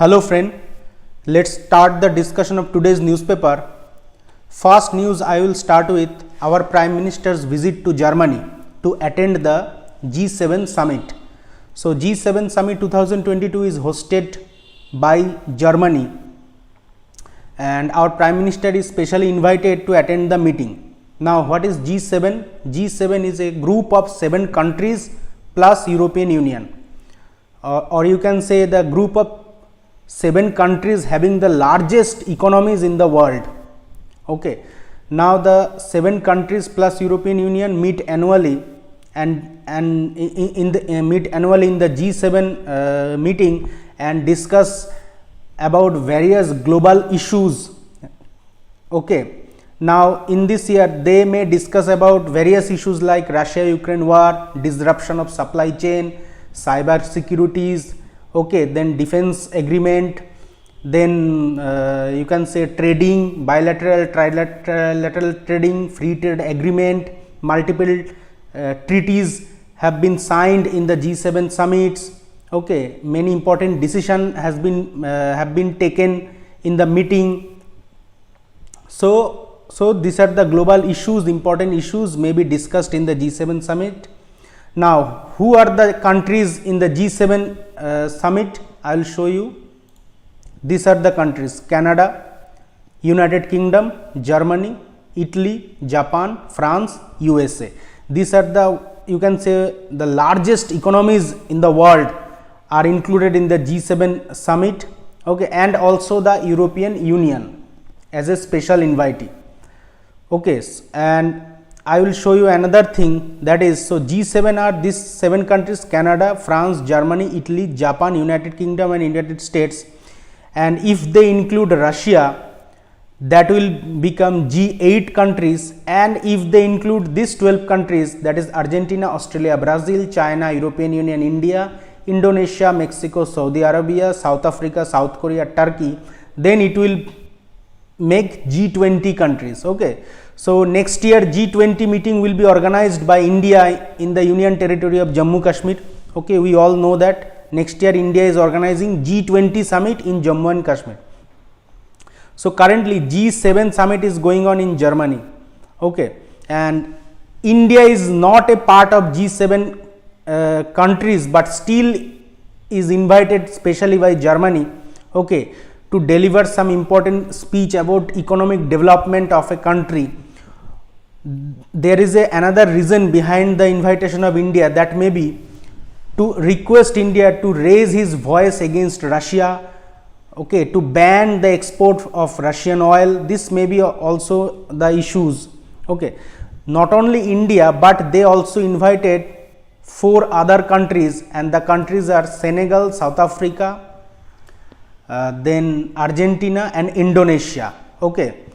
Hello friend, let's start the discussion of today's newspaper. First news I will start with our Prime Minister's visit to Germany to attend the G7 summit. So G7 summit 2022 is hosted by Germany and our Prime Minister is specially invited to attend the meeting. Now what is G7? G7 is a group of 7 countries plus European Union, or you can say the group of 7 countries having the largest economies in the world. Okay. Now the 7 countries plus European Union meet annually and meet annually in the G7 meeting and discuss about various global issues. Okay. Now in this year they may discuss about various issues like Russia-Ukraine war, disruption of supply chain, cyber securities, okay, then defense agreement, then you can say trading, bilateral, trilateral trading, free trade agreement, multiple treaties have been signed in the G7 summits. Okay, many important decisions have been taken in the meeting. So these are the global issues, important issues may be discussed in the G7 summit. Now, who are the countries in the G7 summit? I will show you. These are the countries: Canada, United Kingdom, Germany, Italy, Japan, France, USA. These are the, you can say, the largest economies in the world are included in the G7 summit, okay, and also the European Union as a special invitee. Okay, and I will show you another thing, that is, so G7 are these 7 countries: Canada, France, Germany, Italy, Japan, United Kingdom and United States, and if they include Russia, that will become G8 countries, and if they include these 12 countries, that is Argentina, Australia, Brazil, China, European Union, India, Indonesia, Mexico, Saudi Arabia, South Africa, South Korea, Turkey, then it will make G20 countries. Okay. So next year G20 meeting will be organized by India in the Union Territory of Jammu Kashmir. Okay, we all know that next year India is organizing G20 summit in Jammu and Kashmir. So currently G7 summit is going on in Germany. Okay, and India is not a part of G7 countries, but still is invited specially by Germany, okay, to deliver some important speech about economic development of a country. There is another reason behind the invitation of India, that may be to request India to raise his voice against Russia, okay, to ban the export of Russian oil. This may be also the issues. Okay, not only India, but they also invited 4 other countries, and the countries are Senegal, South Africa, then Argentina and Indonesia. Okay,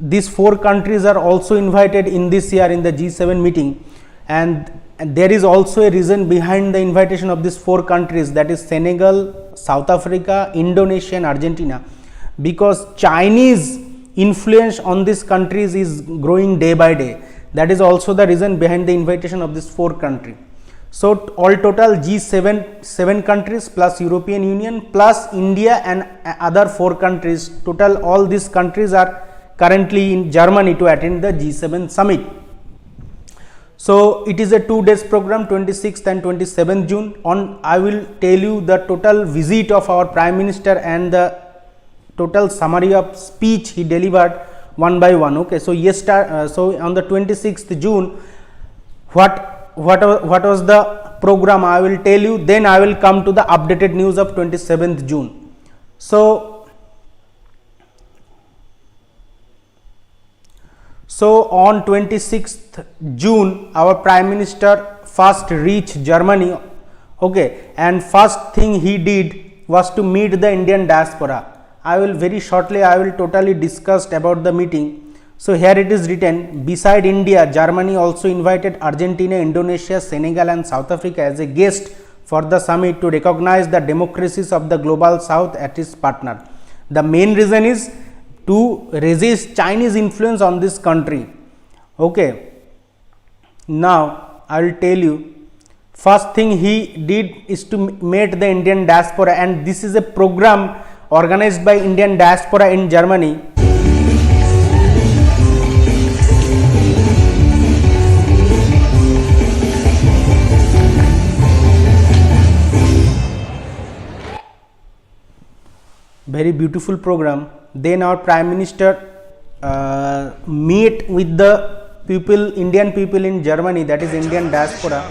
these 4 countries are also invited in this year in the G7 meeting, and there is also a reason behind the invitation of these 4 countries, that is Senegal, South Africa, Indonesia and Argentina, because Chinese influence on these countries is growing day by day. That is also the reason behind the invitation of these 4 countries. So all total G7 7 countries plus European Union plus India and other 4 countries, total all these countries are currently in Germany to attend the G7 summit. So it is a 2 days program, 26th and 27th June. On I will tell you the total visit of our Prime Minister and the total summary of speech he delivered one by one. Okay, so so on the 26th June, what was the program, I will tell you, then I will come to the updated news of 27th June. So on 26th June, our Prime Minister first reached Germany, okay, and first thing he did was to meet the Indian diaspora. I will very shortly, I will totally discuss about the meeting. So here it is written, beside India, Germany also invited Argentina, Indonesia, Senegal and South Africa as a guest for the summit to recognize the democracies of the global south as its partner. The main reason is to resist Chinese influence on this country. Okay. Now I will tell you, First thing he did is to meet the Indian diaspora, and this is a program organized by Indian diaspora in Germany. Very beautiful program. Then our Prime Minister meet with the people, Indian people in Germany, that is Indian diaspora.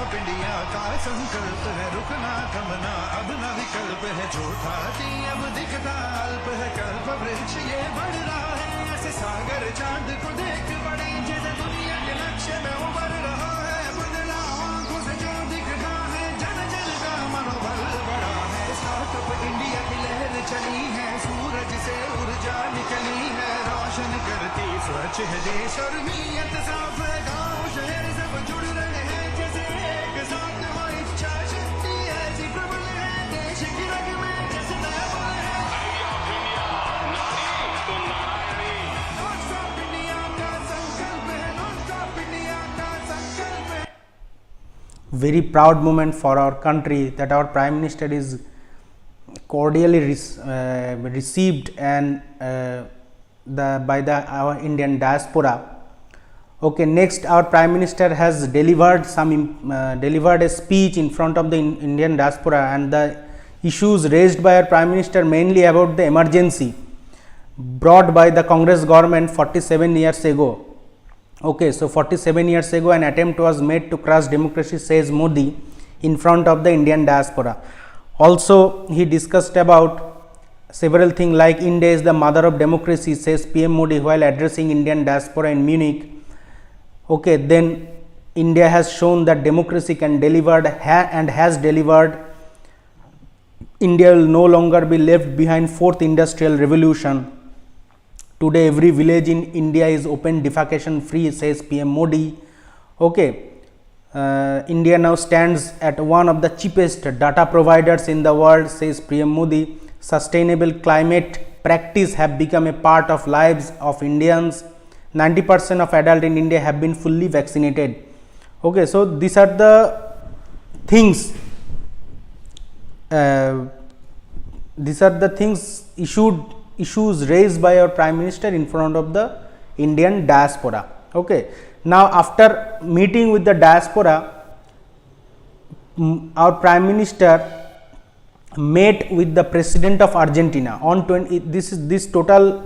India का संकल्प है रुकना थमना अब न विकल्प है जो था अब दिखता अल्प है कल्प वृक्ष ये बढ़ रहा है ऐसे सागर चांद को देख बड़े जैसे दुनिया के लक्ष्य में उभर रहा है बदला आंखों से जो दिख रहा है जन जन का मनोबल बढ़ा है स्टार्टअप इंडिया की लहर चली है सूरज से ऊर्जा निकली है रोशन करती स्वच्छ है देश और नीयत साफ है गाँव शहर सब जुड़ रहे हैं जैसे एक साथ वो इच्छा शक्ति ऐसी प्रबल है देश की रग में जैसे नया बल है नॉन स्टॉप इंडिया का संकल्प है नॉन स्टॉप इंडिया का संकल्प है. Very proud moment for our country that our Prime Minister is cordially received and by our Indian diaspora. Okay, next our Prime Minister has delivered a speech in front of the Indian diaspora, and the issues raised by our Prime Minister mainly about the emergency brought by the Congress government 47 years ago. Okay, so 47 years ago an attempt was made to crush democracy, says Modi in front of the Indian diaspora. Also he discussed about several things like India is the mother of democracy, says PM Modi while addressing Indian diaspora in Munich. Okay, then India has shown that democracy can deliver and has delivered. India will no longer be left behind fourth industrial revolution. Today every village in India is open defecation free, says PM Modi. Okay, India now stands at one of the cheapest data providers in the world, says PM Modi. Sustainable climate practice have become a part of lives of Indians. 90% of adults in India have been fully vaccinated. Okay, so these are the things. These are the things issues raised by our Prime Minister in front of the Indian diaspora. Okay, now after meeting with the diaspora, our Prime Minister met with the President of Argentina on 20. This total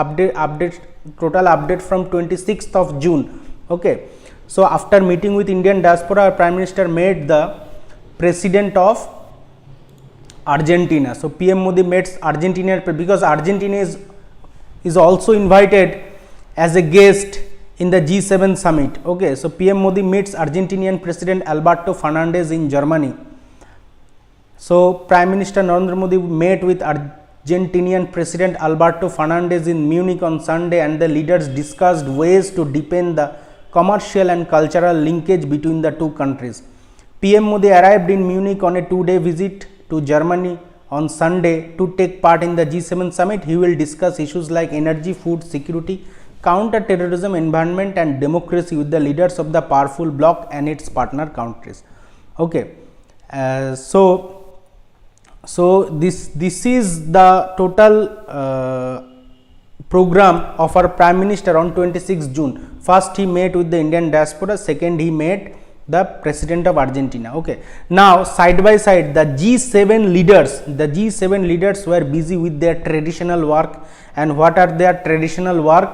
update from 26th of June. Okay, so after meeting with Indian diaspora, our Prime Minister met the President of Argentina. So PM Modi meets Argentina because Argentina is also invited as a guest in the G7 summit. Okay, so PM Modi meets Argentinian President Alberto Fernandez in Germany. So Prime Minister Narendra Modi met with Argentinian President Alberto Fernandez in Munich on Sunday, and the leaders discussed ways to deepen the commercial and cultural linkage between the two countries. PM Modi arrived in Munich on a 2-day visit to Germany on Sunday to take part in the G7 summit. He will discuss issues like energy, food security, counter-terrorism, environment and democracy with the leaders of the powerful bloc and its partner countries. Okay, so this is the total program of our Prime Minister on 26 June. First he met with the Indian diaspora, second he met the President of Argentina. Okay, now side by side the G7 leaders were busy with their traditional work. And what are their traditional work?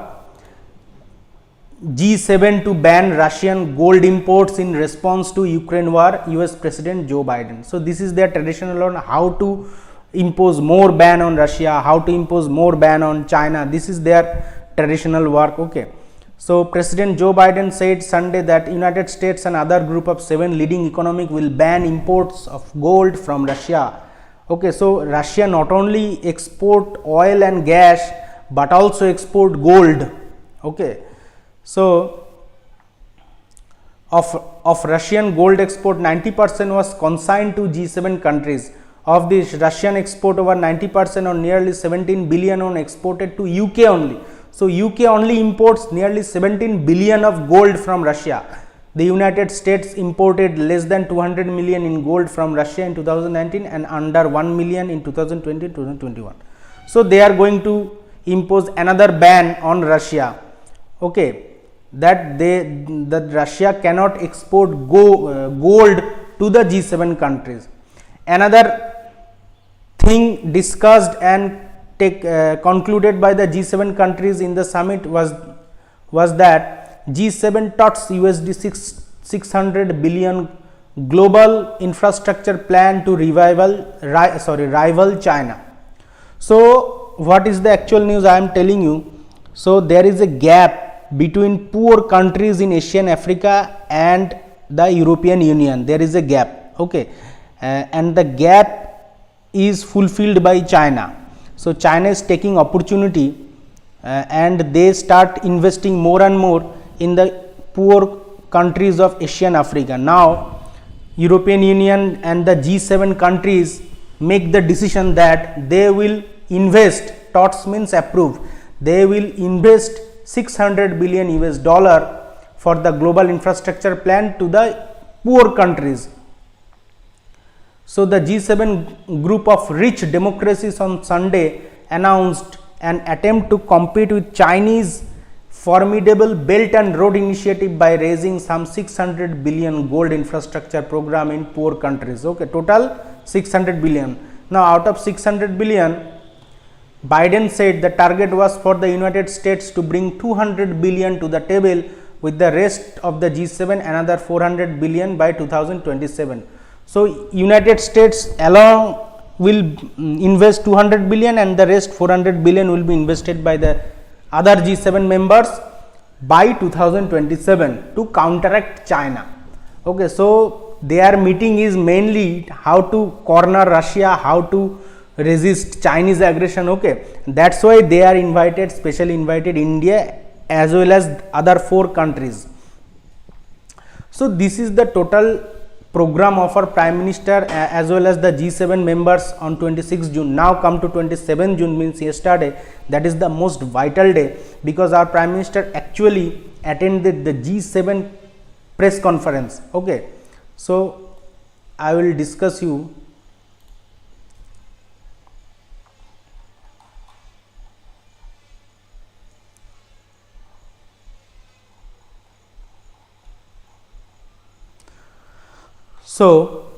G7 to ban Russian gold imports in response to Ukraine war, US President Joe Biden. So this is their traditional on how to impose more ban on Russia, how to impose more ban on China. This is their traditional work. Okay. So President Joe Biden said Sunday that United States and other group of 7 leading economies will ban imports of gold from Russia. Okay, so Russia not only export oil and gas but also export gold. Okay. So of Russian gold export, 90% was consigned to G7 countries. Of this, Russian export over 90% or nearly 17 billion on exported to UK only. So UK only imports nearly 17 billion of gold from Russia. The United States imported less than 200 million in gold from Russia in 2019 and under 1 million in 2020-2021. So they are going to impose another ban on Russia. Okay, that Russia cannot export gold to the G7 countries. Another thing discussed and concluded by the G7 countries in the summit was that G7 touts USD 600 billion global infrastructure plan to rival China. So what is the actual news I am telling you? So there is a gap between poor countries in Asia and Africa and the European Union. There is a gap. Okay, and the gap is fulfilled by China. So China is taking opportunity and they start investing more and more in the poor countries of Asia and Africa. Now European Union and the G7 countries make the decision that they will invest, TOTS means approve, they will invest 600 billion US dollar for the global infrastructure plan to the poor countries. So the G7 group of rich democracies on Sunday announced an attempt to compete with Chinese formidable Belt and Road Initiative by raising some 600 billion gold infrastructure program in poor countries. Okay, total 600 billion. Now out of 600 billion, Biden said the target was for the United States to bring 200 billion to the table, with the rest of the G7 another 400 billion by 2027. So United States alone will invest 200 billion and the rest 400 billion will be invested by the other G7 members by 2027 to counteract China. Okay, so their meeting is mainly how to corner Russia, how to resist Chinese aggression. Okay, that's why they are invited, specially invited India as well as other 4 countries. So this is the total program of our Prime Minister as well as the G7 members on 26 June. Now come to 27 June means yesterday. That is the most vital day because our Prime Minister actually attended the G7 press conference. Okay, so I will discuss you. So,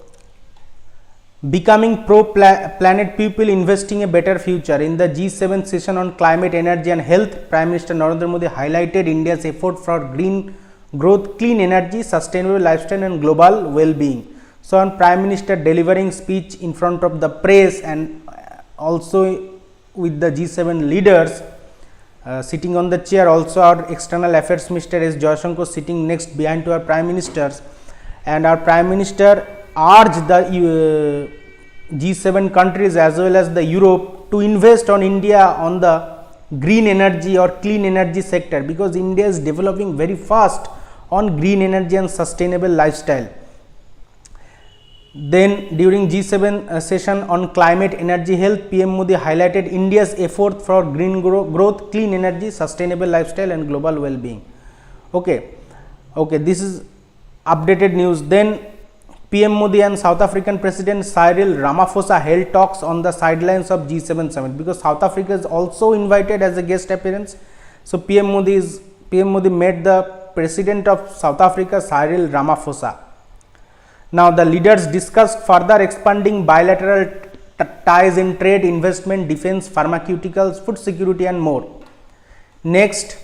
becoming pro-planet people, investing a better future. In the G7 session on climate, energy and health, Prime Minister Narendra Modi highlighted India's effort for green growth, clean energy, sustainable lifestyle and global well-being. So, on Prime Minister delivering speech in front of the press and also with the G7 leaders sitting on the chair, also our External Affairs Minister S. Jaishankar sitting next behind to our Prime Ministers. And our Prime Minister urged the G7 countries as well as the Europe to invest on India on the green energy or clean energy sector, because India is developing very fast on green energy and sustainable lifestyle. Then during G7 session on climate, energy, health, PM Modi highlighted India's effort for green growth, clean energy, sustainable lifestyle and global well-being. Okay, this is updated news. Then PM Modi and South African President Cyril Ramaphosa held talks on the sidelines of G7 summit, because South Africa is also invited as a guest appearance. So PM Modi met the President of South Africa Cyril Ramaphosa. Now the leaders discussed further expanding bilateral ties in trade, investment, defense, pharmaceuticals, food security and more. Next,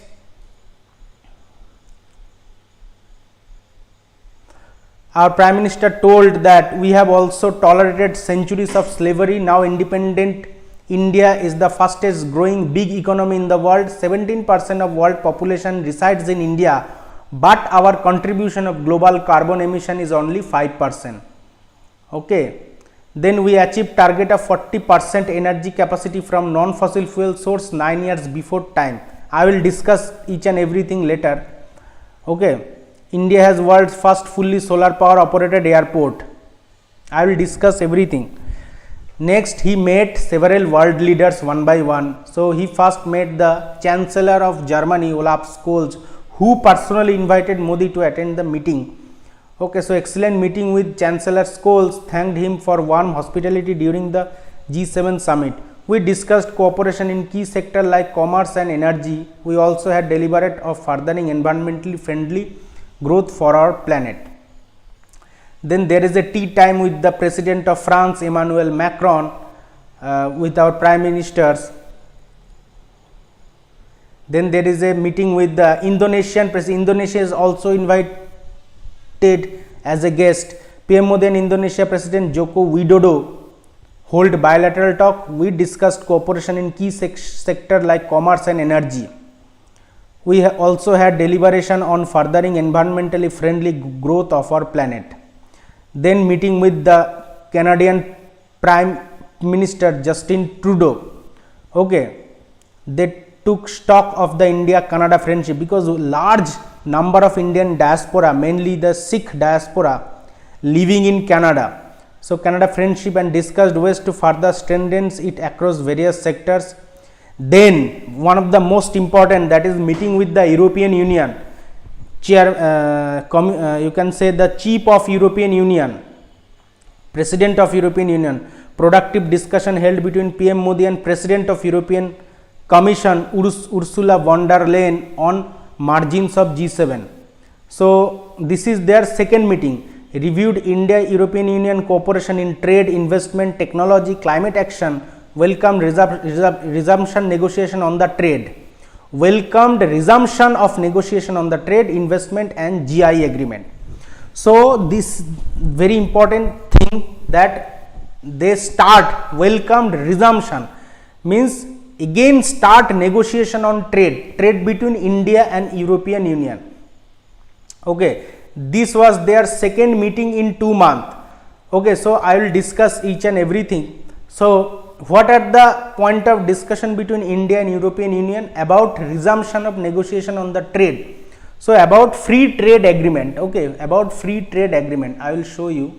Our Prime Minister told that we have also tolerated centuries of slavery. Now independent India is the fastest growing big economy in the world. 17% of world population resides in India, but our contribution of global carbon emission is only 5%. Okay. Then we achieved target of 40% energy capacity from non-fossil fuel source 9 years before time. I will discuss each and everything later. Okay. India has world's first fully solar power operated airport. I will discuss everything. Next, he met several world leaders one by one. So he first met the Chancellor of Germany, Olaf Scholz, who personally invited Modi to attend the meeting. Okay, so excellent meeting with Chancellor Scholz, thanked him for warm hospitality during the G7 summit. We discussed cooperation in key sectors like commerce and energy. We also had deliberate of furthering environmentally friendly growth for our planet. Then there is a tea time with the President of France, Emmanuel Macron, with our Prime Ministers. Then there is a meeting with the Indonesian President. Indonesia is also invited as a guest. PM Modi and Indonesia President Joko Widodo hold bilateral talk. We discussed cooperation in key sectors like commerce and energy. We also had deliberation on furthering environmentally friendly growth of our planet. Then meeting with the Canadian Prime Minister Justin Trudeau. Okay, they took stock of the India-Canada friendship because large number of Indian diaspora, mainly the Sikh diaspora, living in Canada. So Canada friendship and discussed ways to further strengthen it across various sectors. Then one of the most important, that is meeting with the European Union chair, you can say the chief of European Union, President of European Union. Productive discussion held between PM Modi and President of European Commission Ursula von der Leyen on margins of G7. So this is their second meeting. Reviewed India-European Union cooperation in trade, investment, technology, climate action. Welcomed resumption negotiation on the trade. Welcomed resumption of negotiation on the trade, investment and GI agreement. So this very important thing that they start welcomed resumption means again start negotiation on trade between India and European Union. Okay, this was their second meeting in 2 months. Okay, so I will discuss each and everything. So what are the point of discussion between India and European Union? About resumption of negotiation on the trade. So about free trade agreement. Okay, about free trade agreement, I will show you.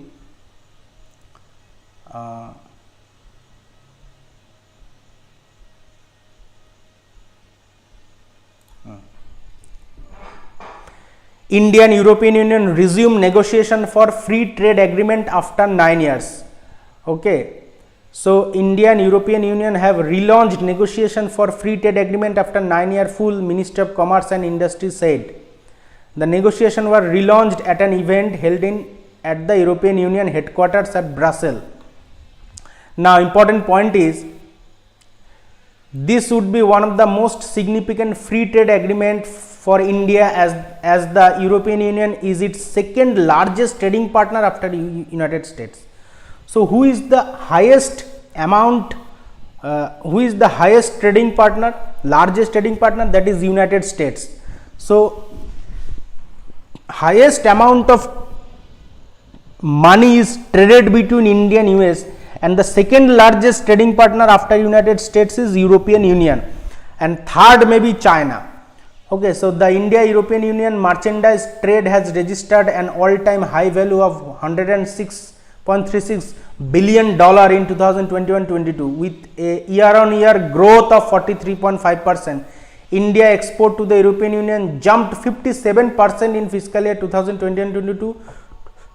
India and European Union resume negotiation for free trade agreement after 9 years. Okay. So India and European Union have relaunched negotiation for free trade agreement after 9-year full, Minister of Commerce and Industry said. The negotiation were relaunched at an event held at the European Union headquarters at Brussels. Now important point is, this would be one of the most significant free trade agreement for India as the European Union is its second largest trading partner after United States. So who is the highest amount, who is the highest trading partner, largest trading partner? That is United States. So highest amount of money is traded between India and US, and the second largest trading partner after United States is European Union, and third may be China. Okay, so the India-European Union merchandise trade has registered an all-time high value of $106.36 billion in 2021-22 with a year-on-year growth of 43.5%. India export to the European Union jumped 57% in fiscal year 2021-22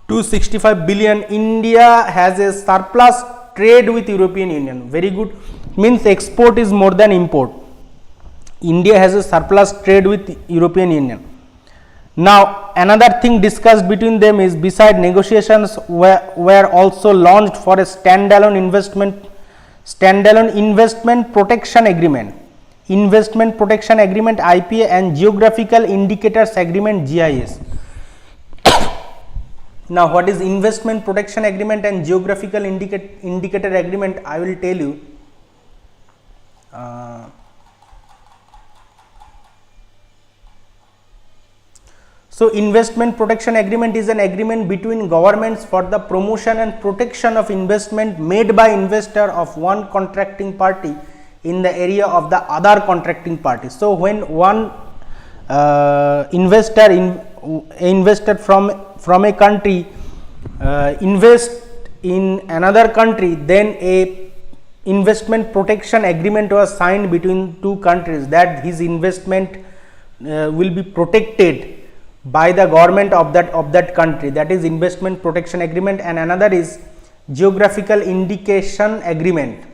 to 65 billion. India has a surplus trade with European Union. Very good. Means export is more than import. India has a surplus trade with European Union. Now another thing discussed between them is, beside negotiations were also launched for a standalone investment protection agreement, IPA, and geographical indicators agreement, GIS. Now, what is investment protection agreement and geographical indicator agreement, I will tell you. So, investment protection agreement is an agreement between governments for the promotion and protection of investment made by investor of one contracting party in the area of the other contracting party. So, when one investor from a country invest in another country, then a investment protection agreement was signed between two countries, that his investment will be protected by the government of that country, that is investment protection agreement. And another is geographical indication agreement.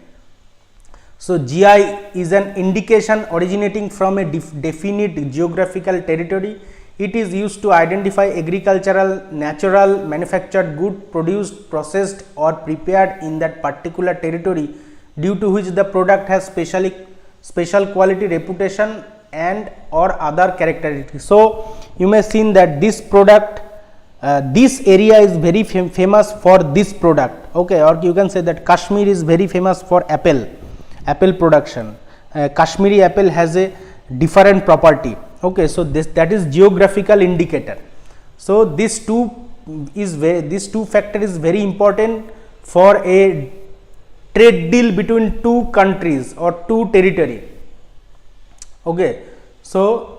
So, GI is an indication originating from a definite geographical territory. It is used to identify agricultural, natural, manufactured good produced, processed or prepared in that particular territory, due to which the product has special quality, reputation and or other characteristics. So, you may seen that this product, this area is very famous for this product, okay, or you can say that Kashmir is very famous for apple production. Kashmiri apple has a different property, okay. So, that is geographical indicator. So, this two factor is very important for a trade deal between two countries or two territory, okay. So,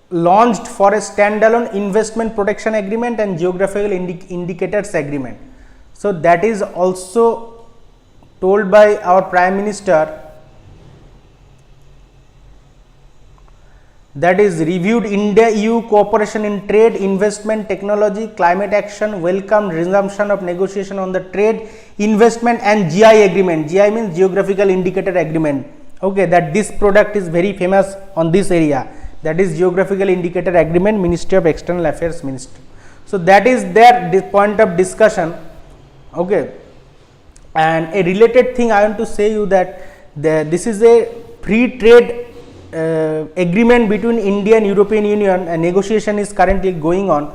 launched for a standalone investment protection agreement and geographical indicators agreement. So, that is also told by our Prime Minister, that is reviewed India-EU cooperation in trade, investment, technology, climate action, welcome resumption of negotiation on the trade, investment and GI agreement. GI means geographical indicator agreement, okay, that this product is very famous on this area, that is geographical indicator agreement, Ministry of External Affairs Ministry. So, that is their point of discussion, okay. And a related thing I want to say you that this is a free trade agreement between India and European Union. A negotiation is currently going on.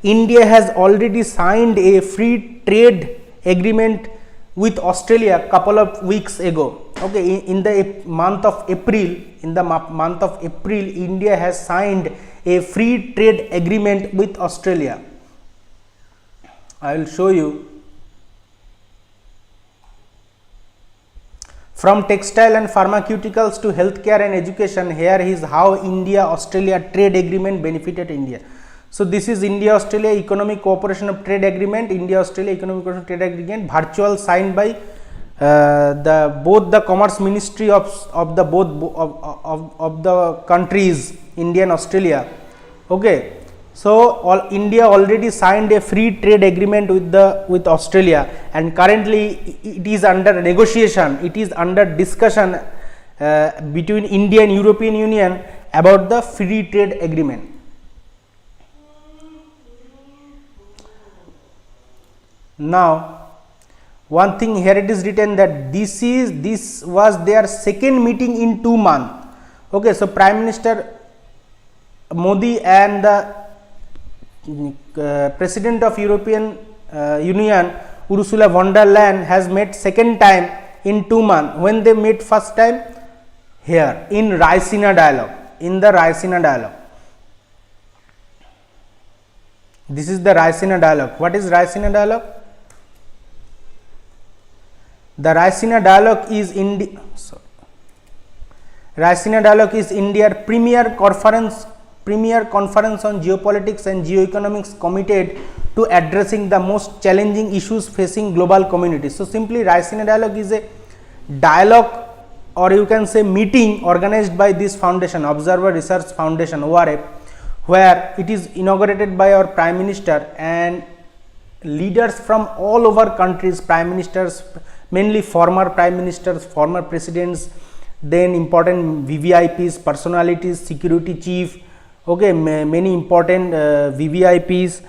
India has already signed a free trade agreement with Australia couple of weeks ago, okay. In the month of April, India has signed a free trade agreement with Australia. I will show you. From textile and pharmaceuticals to healthcare and education, here is how India-Australia trade agreement benefited India. So, this is India-Australia Economic Cooperation of Trade Agreement, India-Australia Economic Cooperation of Trade Agreement, virtual signed by both the Commerce Ministry of the countries, India and Australia, okay. So, India already signed a free trade agreement with Australia, and currently it is under negotiation, it is under discussion between India and European Union about the free trade agreement. Now, one thing here it is written that this was their second meeting in 2 months, okay. So, Prime Minister Modi and the President of European Union Ursula von der Leyen has met second time in 2 months. When they met first time? Here in Raisina dialogue, in the Raisina dialogue. This is the Raisina dialogue. What is Raisina dialogue? The Raisina dialogue is India's premier conference on geopolitics and geoeconomics committed to addressing the most challenging issues facing global communities. So, simply Raisina dialogue is a dialogue, or you can say meeting organized by this foundation, Observer Research Foundation, ORF, where it is inaugurated by our Prime Minister and leaders from all over countries, Prime Ministers, mainly former Prime Ministers, former Presidents, then important VVIPs, personalities, security chief, okay, many important VVIPs,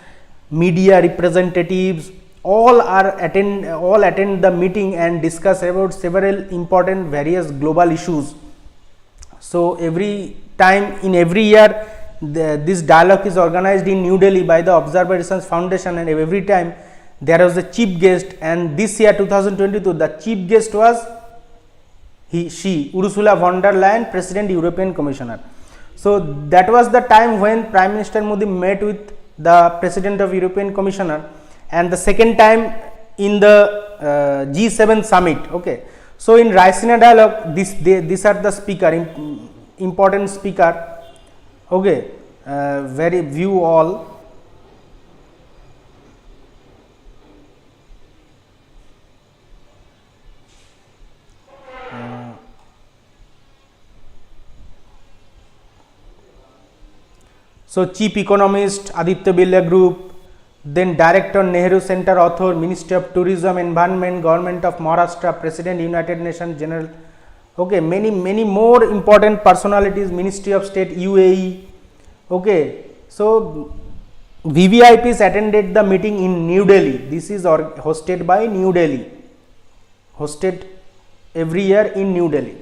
media representatives, all attend the meeting and discuss about several important various global issues. So, every time in every year this dialogue is organized in New Delhi by the Observer Research Foundation, and every time there was a chief guest, and this year 2022 the chief guest was she Ursula von der Leyen, President European Commissioner. So that was the time when Prime Minister Modi met with the President of European Commissioner, and the second time in the G7 summit. Okay, so in Raisina dialogue, these are the speaker, important speaker. Okay, very view all. So Chief Economist Aditya Birla Group, then Director Nehru Center Author, Ministry of Tourism, Environment, Government of Maharashtra, President United Nations General. Okay, many more important personalities, Ministry of State UAE. Okay, so VVIPs attended the meeting in New Delhi. This is hosted by New Delhi, hosted every year in New Delhi.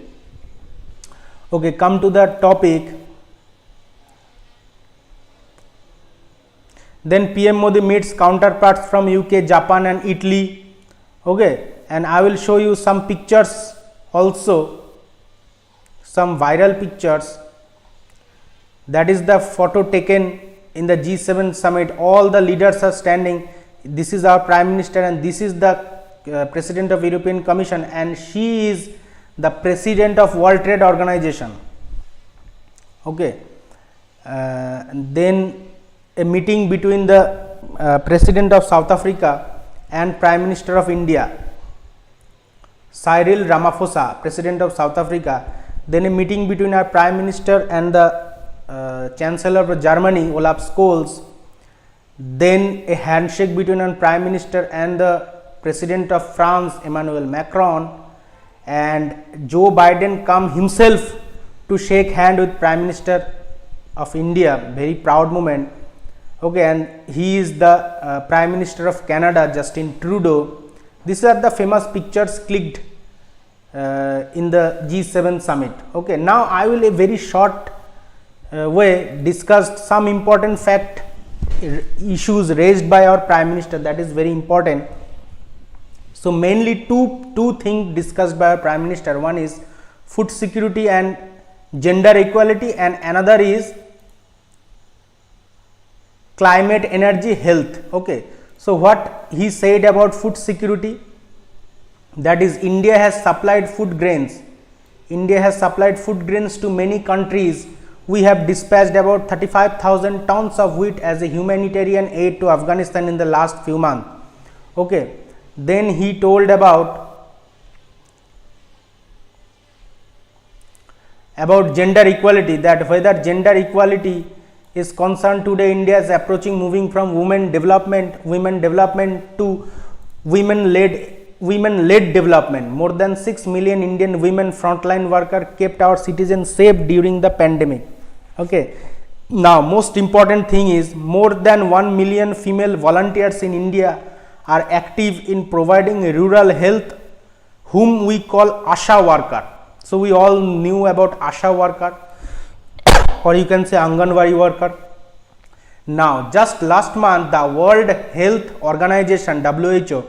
Okay, come to the topic. Then PM Modi meets counterparts from UK, Japan and Italy. Okay, and I will show you some pictures also, some viral pictures. That is the photo taken in the G7 summit. All the leaders are standing. This is our Prime Minister, and this is the President of European Commission, and she is the President of World Trade Organization. Okay, then a meeting between the President of South Africa and Prime Minister of India, Cyril Ramaphosa, President of South Africa. Then a meeting between our Prime Minister and the Chancellor of Germany, Olaf Scholz. Then a handshake between our Prime Minister and the President of France, Emmanuel Macron. And Joe Biden come himself to shake hand with Prime Minister of India. Very proud moment. Okay, and he is the Prime Minister of Canada, Justin Trudeau. These are the famous pictures clicked in the G7 summit. Okay, now I will a very short way discuss some important fact issues raised by our Prime Minister. That is very important. So mainly two things discussed by our Prime Minister. One is food security and gender equality, and another is climate, energy, health. Okay, so what he said about food security, that is India has supplied food grains. India has supplied food grains to many countries. We have dispatched about 35,000 tons of wheat as a humanitarian aid to Afghanistan in the last few months. Okay, then he told about gender equality, that whether gender equality is concerned today, India is approaching moving from women development to women-led development. More than 6 million Indian women frontline workers kept our citizens safe during the pandemic. Okay, now most important thing is more than 1 million female volunteers in India are active in providing rural health, whom we call ASHA worker. So we all knew about ASHA worker, or you can say Anganwadi worker. Now just last month the World Health Organization WHO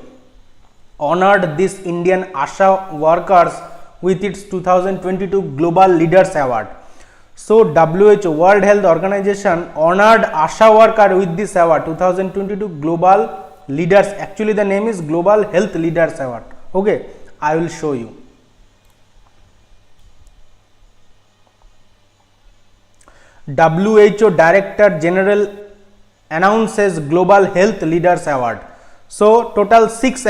honored these Indian ASHA workers with its 2022 Global Leaders Award. So WHO, World Health Organization, honored ASHA worker with this award, 2022 Global Leaders. Actually the name is Global Health Leaders Award. Okay, I will show you. WHO Director General announces Global Health Leaders Award. So total 6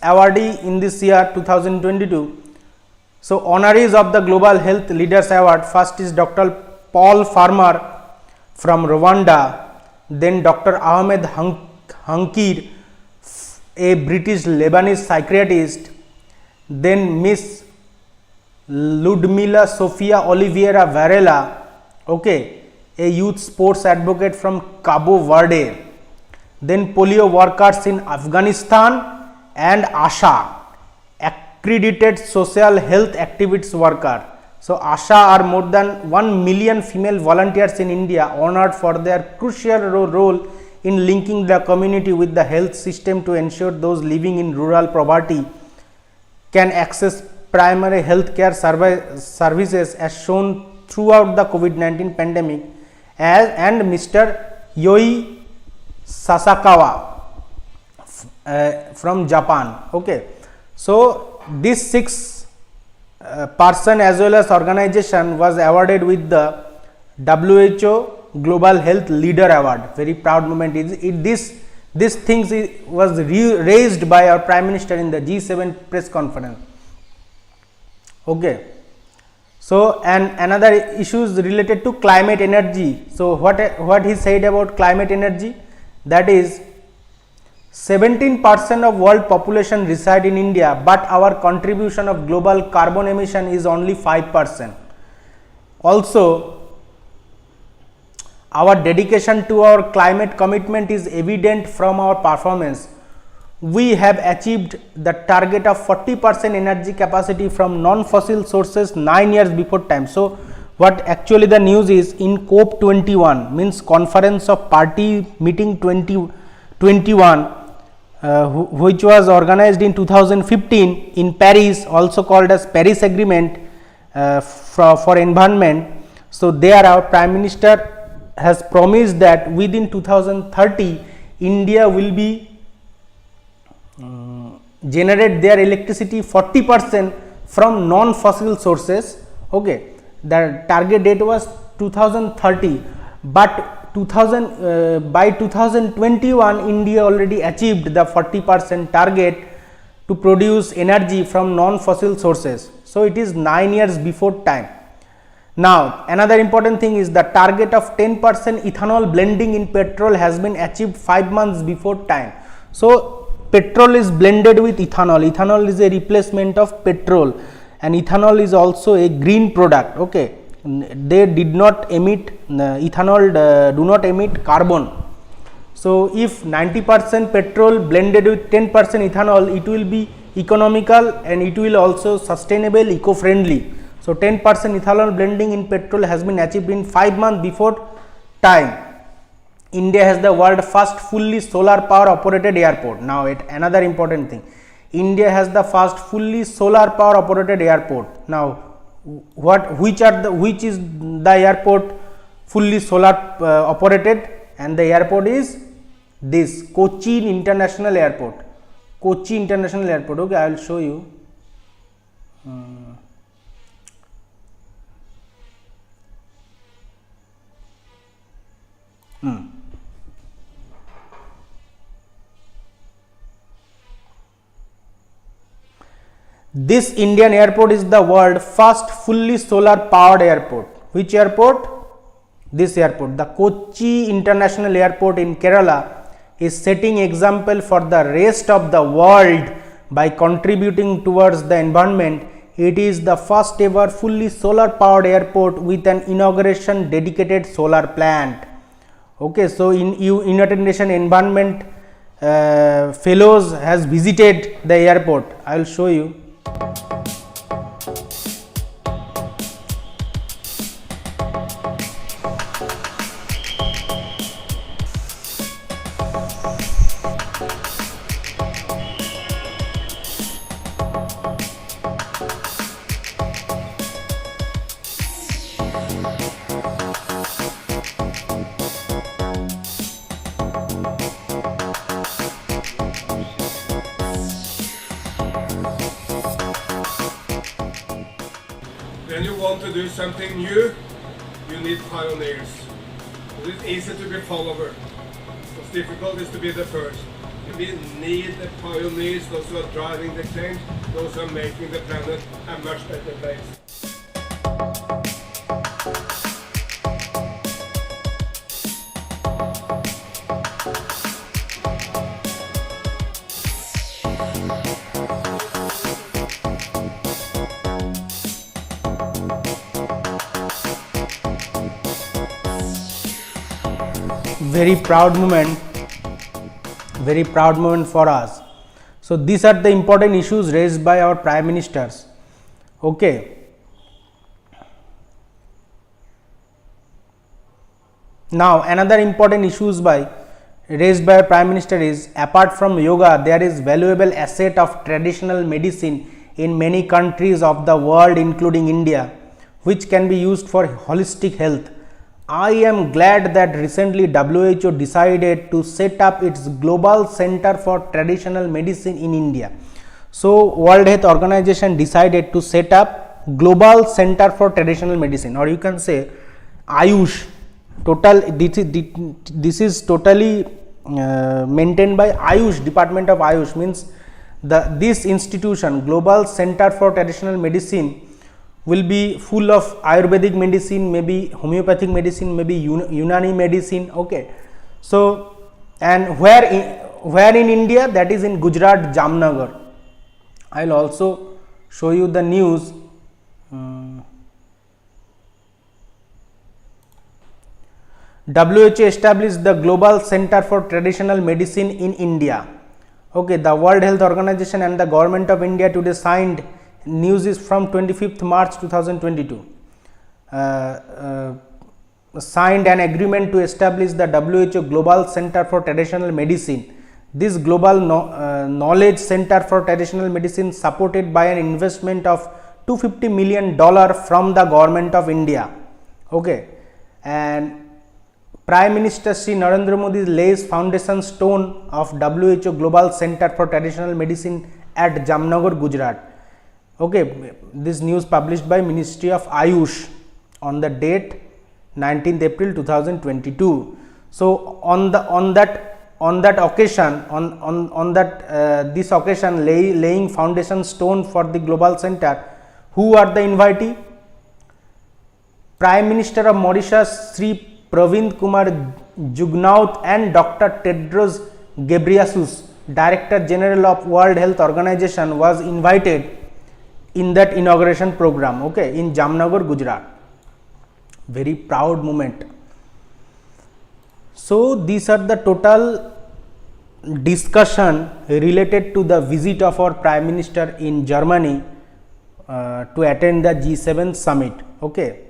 awardee in this year 2022. So honorees of the Global Health Leaders Award, first is Dr. Paul Farmer from Rwanda, then Dr. Ahmed Hankir, a British Lebanese psychiatrist, then Miss Ludmila Sofia Oliveira Varela, okay, a youth sports advocate from Cabo Verde, then polio workers in Afghanistan, and ASHA, accredited social health activities worker. So ASHA are more than 1 million female volunteers in India honored for their crucial role in linking the community with the health system to ensure those living in rural poverty can access primary health care services as shown throughout the COVID-19 pandemic. And Mr. Yoi Sasakawa from Japan. Okay. So this 6 person as well as organization was awarded with the WHO Global Health Leader Award. Very proud moment. This things was raised by our Prime Minister in the G7 press conference. Okay. So and another issues related to climate energy. So what he said about climate energy, that is 17% of world population reside in India, but our contribution of global carbon emission is only 5%. Also, our dedication to our climate commitment is evident from our performance. We have achieved the target of 40% energy capacity from non-fossil sources 9 years before time. So what actually the news is, in COP 21 means Conference of Party Meeting 2021, which was organized in 2015 in Paris, also called as Paris Agreement for environment. So there our Prime Minister has promised that within 2030 India will be generate their electricity 40% from non-fossil sources. Okay, the target date was 2030, but by 2021 India already achieved the 40% target to produce energy from non-fossil sources. So it is 9 years before time. Now another important thing is the target of 10% ethanol blending in petrol has been achieved 5 months before time. So petrol is blended with ethanol. Ethanol is a replacement of petrol, and ethanol is also a green product. Okay, they did not emit ethanol do not emit carbon. So if 90% petrol blended with 10% ethanol, it will be economical and it will also sustainable, eco-friendly. So 10% ethanol blending in petrol has been achieved in 5 months before time. India has the world first fully solar power operated airport. Now another important thing, India has the first fully solar power operated airport. Now which is the airport fully solar operated, and the airport is this Kochi International Airport. Kochi International Airport. Okay, I will show you. This Indian airport is the world first fully solar powered airport. Which airport? This airport, the Kochi International Airport in Kerala, is setting example for the rest of the world by contributing towards the environment. It is the first ever fully solar powered airport with an inauguration dedicated solar plant. Okay, so in United Nations Environment Fellows has visited the airport. I will show you. When you want to do something new, you need pioneers. It's easy to be follower. What's difficult is to be the first. We need the pioneers, those who are driving the change, those who are making the planet a much better place. Very proud moment for us. So these are the important issues raised by our prime ministers. Okay, Now another important issues raised by Prime Minister is, apart from yoga, there is valuable asset of traditional medicine in many countries of the world including India, which can be used for holistic health. I am glad that recently WHO decided to set up its Global Center for Traditional Medicine in India. So World Health Organization decided to set up Global Center for Traditional Medicine, or you can say Ayush. This is totally maintained by Ayush, Department of Ayush, means this institution Global Center for Traditional Medicine will be full of Ayurvedic medicine, maybe homeopathic medicine, maybe Unani medicine. Okay, so and where in India? That is in Gujarat, Jamnagar. I will also show you the news. WHO established the Global Center for Traditional Medicine in India. Okay, the World Health Organization and the Government of India today signed. News is from 25th March 2022. Signed an agreement to establish the WHO Global Center for Traditional Medicine. This Global Knowledge Center for Traditional Medicine, supported by an investment of $250 million from the Government of India. Okay, and Prime Minister Shri Narendra Modi lays foundation stone of WHO Global Center for Traditional Medicine at Jamnagar, Gujarat. Okay, this news published by Ministry of Ayush on the date 19th April 2022. So on that occasion, this occasion, laying foundation stone for the Global Center, who are the invitee? Prime Minister of Mauritius Sri Pravind Kumar Jugnauth and Dr. Tedros Ghebreyesus, Director General of World Health Organization, was invited in that inauguration program. Okay, in Jamnagar, Gujarat. Very proud moment. So these are the total discussion related to the visit of our Prime Minister in Germany to attend the G7 summit. Okay,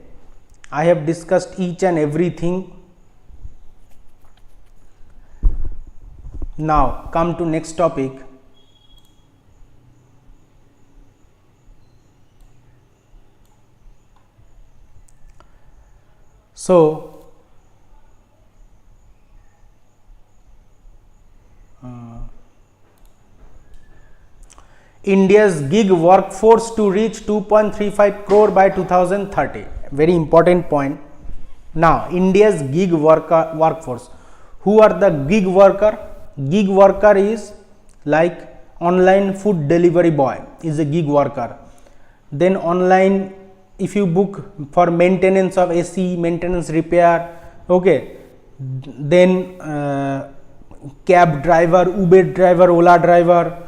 I have discussed each and everything. Now come to next topic. So India's gig workforce to reach 2.35 crore by 2030. Very important point. Now India's gig workforce. Who are the gig worker? Gig worker is like online food delivery boy is a gig worker. Then online, if you book for maintenance of AC, maintenance repair, okay, then cab driver, Uber driver, Ola driver.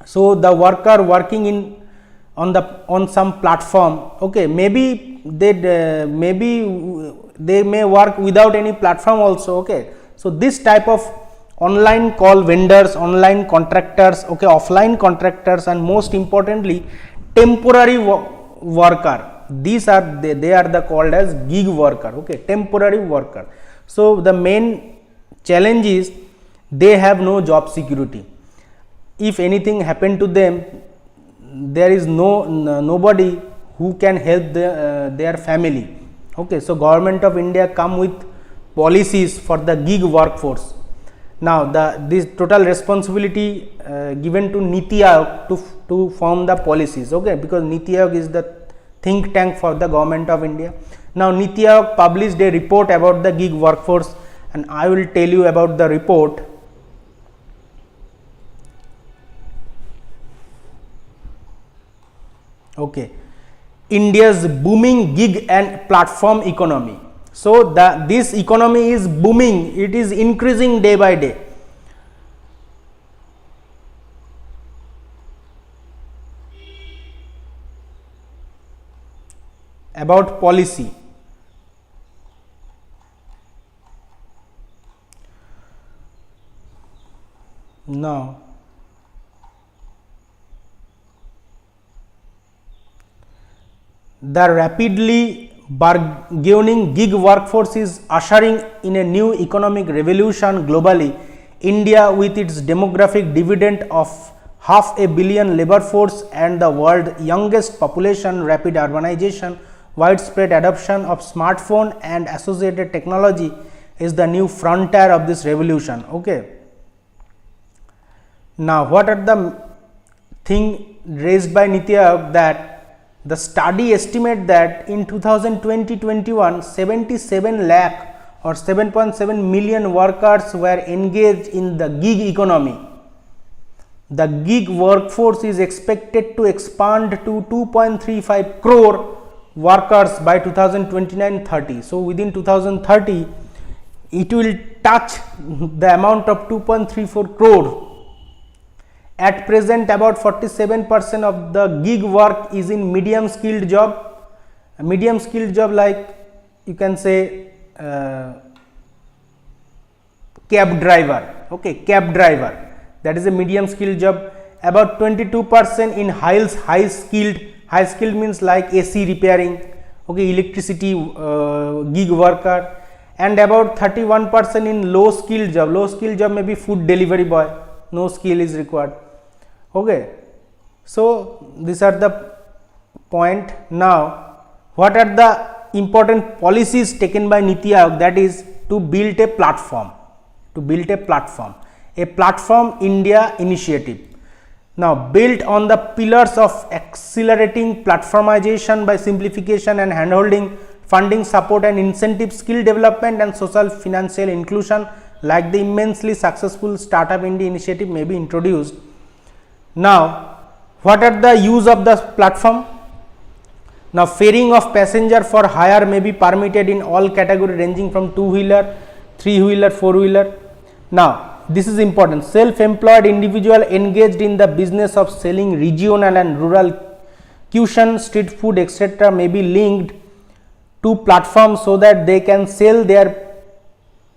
So the worker working on some platform, okay, maybe they may work without any platform also. Okay, so this type of online call vendors, online contractors, okay, offline contractors, and most importantly temporary worker, these are they are the called as gig worker. Okay, temporary worker. So the main challenge is they have no job security. If anything happened to them, there is nobody who can help their family. Okay, so Government of India come with policies for the gig workforce. Now this total responsibility given to Niti Aayog to form the policies. Okay, because Niti Aayog is the think tank for the Government of India. Now Niti Aayog published a report about the gig workforce, and I will tell you about the report. Okay, India's booming gig and platform economy. So this economy is booming, it is increasing day by day. About policy. Now the rapidly burgeoning gig workforce is ushering in a new economic revolution globally. India, with its demographic dividend of 500 million labor force and the world's youngest population, rapid urbanization, widespread adoption of smartphone and associated technology is the new frontier of this revolution. Okay. Now, what are the thing raised by Niti Aayog, that the study estimate that in 2020-21 77 lakh or 7.7 million workers were engaged in the gig economy. The gig workforce is expected to expand to 2.35 crore workers by 2029-30. So, within 2030 it will touch the amount of 2.34 crore. At present, about 47% of the gig work is in medium skilled job. A medium skilled job, like you can say cab driver. Okay, cab driver, that is a medium skilled job. About 22% in high skilled. High skilled means like AC repairing, okay, electricity gig worker, and about 31% in low skilled job. Low skilled job may be food delivery boy, no skill is required. Okay. So, these are the point. Now, what are the important policies taken by Niti Aayog, that is to build a platform, a platform India initiative. Now, built on the pillars of accelerating platformization by simplification and handholding, funding, support and incentive, skill development and social financial inclusion, like the immensely successful Startup India initiative may be introduced. Now, what are the use of the platform? Now, ferrying of passenger for hire may be permitted in all category ranging from 2-wheeler, 3-wheeler, 4-wheeler. Now, this is important. Self-employed individual engaged in the business of selling regional and rural cuisine, street food, etc. may be linked to platforms so that they can sell their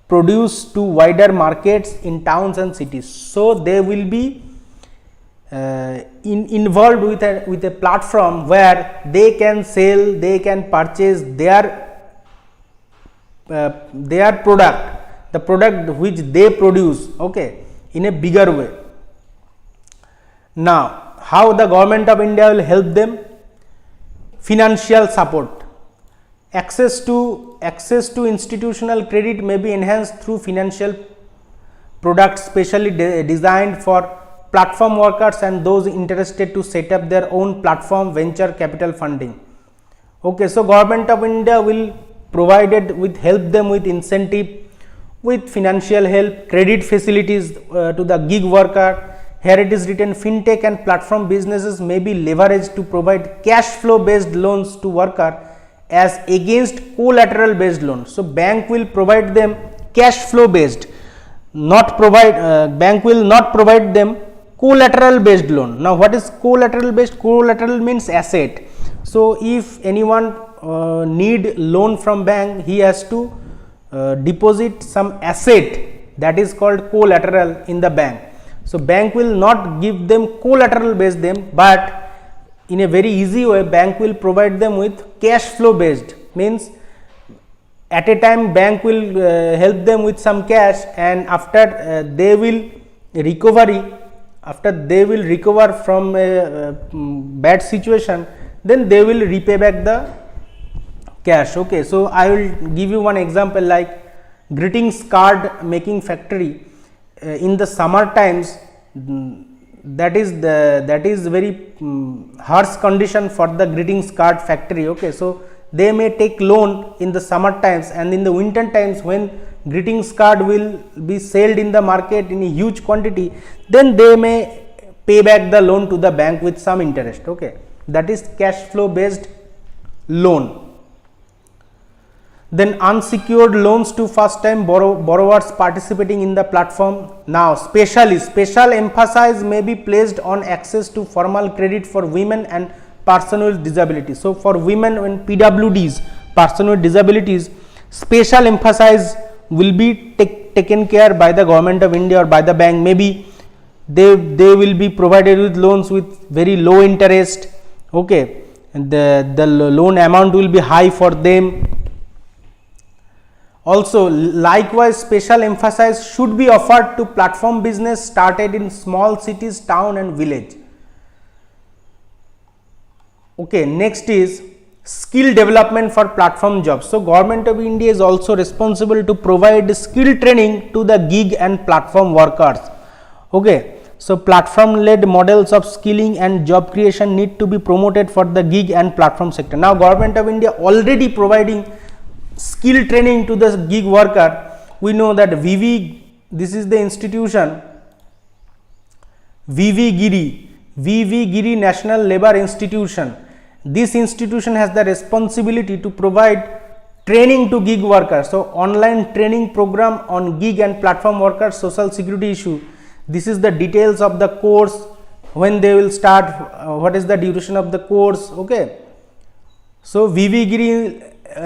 produce to wider markets in towns and cities. So, they will be involved with a platform where they can sell, they can purchase their product, the product which they produce, okay, in a bigger way. Now, how the government of India will help them? Financial support. Access to institutional credit may be enhanced through financial products specially designed for platform workers and those interested to set up their own platform, venture capital funding. Okay, so government of India will provided with help them with incentive, with financial help, credit facilities to the gig worker. Here it is written, fintech and platform businesses may be leveraged to provide cash flow based loans to worker as against collateral based loans. So, bank will provide them cash flow based, bank will not provide them collateral based loan. Now, what is collateral based? Collateral means asset. So, if anyone need loan from bank, he has to deposit some asset, that is called collateral in the bank. So, bank will not give them collateral based them, but in a very easy way bank will provide them with cash flow based, means at a time bank will help them with some cash, and after they will recover from a bad situation, then they will repay back the cash. Okay, so I will give you one example, like greetings card making factory in the summer times. That is very harsh condition for the greetings card factory. Okay, so they may take loan in the summer times, and in the winter times when greetings card will be sold in the market in a huge quantity, then they may pay back the loan to the bank with some interest. Okay, that is cash flow based loan. Then unsecured loans to first time borrowers participating in the platform. Now, special emphasis may be placed on access to formal credit for women and person with disabilities. So, for women and PWDs, person with disabilities, special emphasis will be taken care by the government of India or by the bank. Maybe they will be provided with loans with very low interest. Okay, the loan amount will be high for them. Also, likewise, special emphasis should be offered to platform business started in small cities, town and village. Okay, next is skill development for platform jobs. So, Government of India is also responsible to provide skill training to the gig and platform workers. Okay, so platform led models of skilling and job creation need to be promoted for the gig and platform sector. Now, Government of India already providing skill training to the gig worker. We know that this is the institution, VV Giri National Labour Institution. This institution has the responsibility to provide training to gig workers. So, online training program on gig and platform workers social security issue. This is the details of the course, when they will start, what is the duration of the course. Okay. So, VV Giri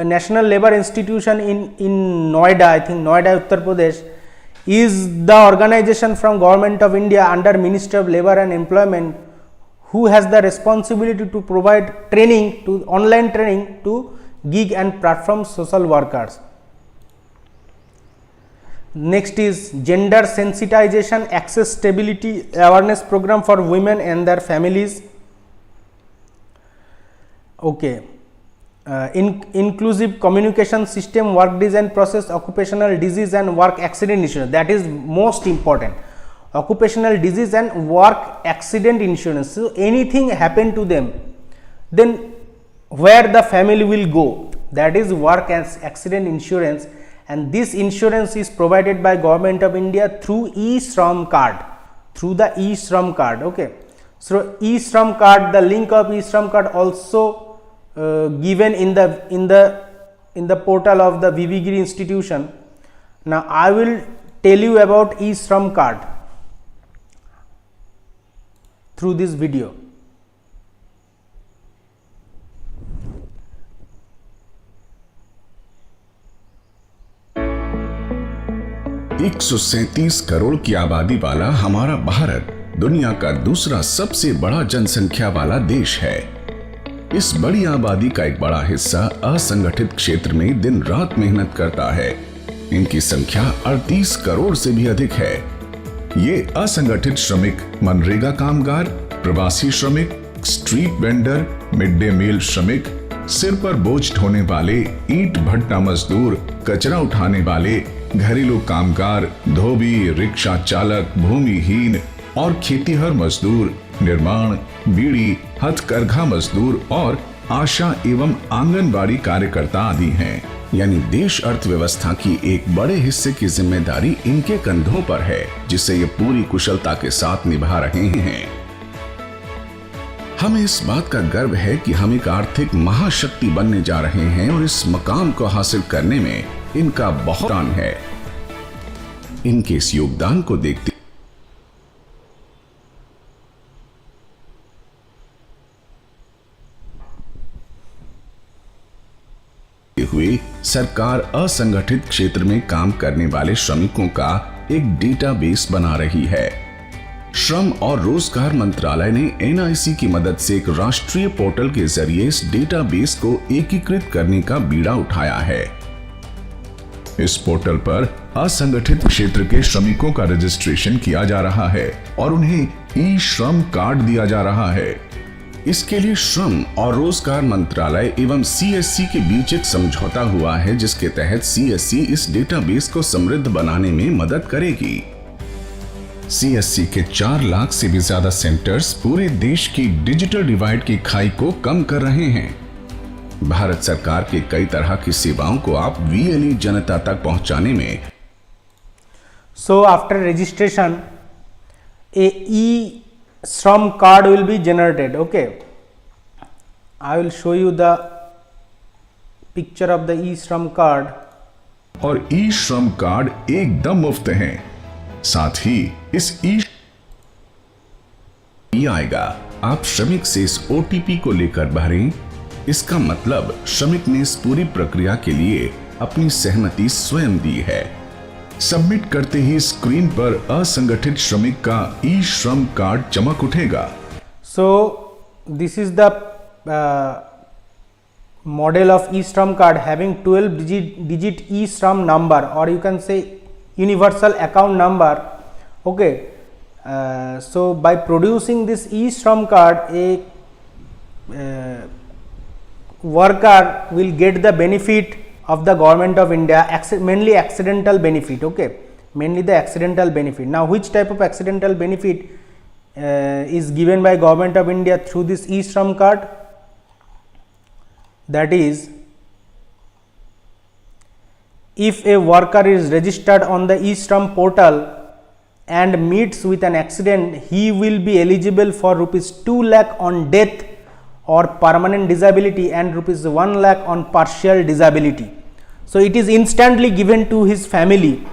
National Labour Institution in Noida, I think Noida, Uttar Pradesh, is the organization from Government of India under Ministry of Labour and Employment, who has the responsibility to provide training to online training to gig and platform social workers. Next is gender sensitization access stability awareness program for women and their families. Okay. Inclusive communication system, work design process, occupational disease and work accident insurance, that is most important. Occupational disease and work accident insurance. So, anything happen to them, then where the family will go, that is work accident insurance, and this insurance is provided by Government of India through e-shramCard, through the e-shramCard. Okay. So, e-shramCard, the link of e-shramCard also given in the portal of the VV Giri institution. Now, I will tell you about e-shramCard through this video. एक 137 करोड़ की आबादी वाला हमारा भारत दुनिया का दूसरा सबसे बड़ा जनसंख्या वाला देश है। इस बड़ी आबादी का एक बड़ा हिस्सा असंगठित क्षेत्र में दिन रात मेहनत करता है। इनकी संख्या 38 करोड़ से भी अधिक है। ये असंगठित श्रमिक मनरेगा कामगार, प्रवासी श्रमिक, street vendor, mid day meal श्रमिक, सिर पर बोझ ढोने वाले, ईंट भट्टा मजदूर, कचरा उठाने वाले, घरेलू कामगार, धोबी, रिक्शा चालक, भूमिहीन और खेतीहर मजदूर, निर्माण, बीड़ी, हथकरघा मजदूर और आशा एवं आंगनबाड़ी कार्यकर्ता आदि हैं। यानी देश अर्थव्यवस्था की एक बड़े हिस्से की जिम्मेदारी इनके कंधों पर है, जिसे ये पूरी कुशलता के साथ निभा रहे हैं। हमें इस बात का गर्व है कि हम एक आर्थिक महाशक्ति बनने जा रहे हैं और इस मकाम को हासिल करने में इनका बहुत योगदान है। इनके इस योगदान को देखते हुए सरकार असंगठित क्षेत्र में काम करने वाले श्रमिकों का एक डेटाबेस बना रही है। श्रम और रोजगार मंत्रालय ने एनआईसी की मदद से एक राष्ट्रीय पोर्टल के जरिए इस डेटाबेस को एकीकृत करने का बीड़ा उठाया है। इस पोर्टल पर असंगठित क्षेत्र के श्रमिकों का रजिस्ट्रेशन किया जा रहा है और उन्हें ई-श्रम कार्ड दिया जा रहा है। इसके लिए श्रम और रोजगार मंत्रालय एवं सीएससी के बीच एक समझौता हुआ है, जिसके तहत सीएससी इस डेटाबेस को समृद्ध बनाने में मदद करेगी। सीएससी के 4 लाख से भी ज्यादा सेंटर्स पूरे देश की डिजिटल डिवाइड की खाई को कम कर रहे हैं। भारत सरकार के कई तरह की सेवाओं को आप वीएलई जनता तक पहुंचाने में सो आफ्टर रजिस्ट्रेशन ए श्रम card will be generated. Okay, I will show you the picture of the e-shram card. और ई-श्रम कार्ड एकदम मुफ्त है। साथ ही इस ई आएगा, आप श्रमिक से इस ओटीपी को लेकर भरें। इसका मतलब श्रमिक ने इस पूरी प्रक्रिया के लिए अपनी सहमति स्वयं दी है। सबमिट करते ही स्क्रीन पर असंगठित श्रमिक का ई-श्रम कार्ड चमक उठेगा। So this is the model of e-shramCard having 12 digit e-shram number, or you can say universal account number. Okay. So by producing this e-shramCard, a worker will get the benefit of the government of India, mainly accidental benefit. Okay, mainly the accidental benefit. Now which type of accidental benefit is given by government of India through this e-shramCard? That is, if a worker is registered on the e-shram portal and meets with an accident, he will be eligible for rupees 2 lakh on death or permanent disability and rupees 1 lakh on partial disability. So it is instantly given to his family.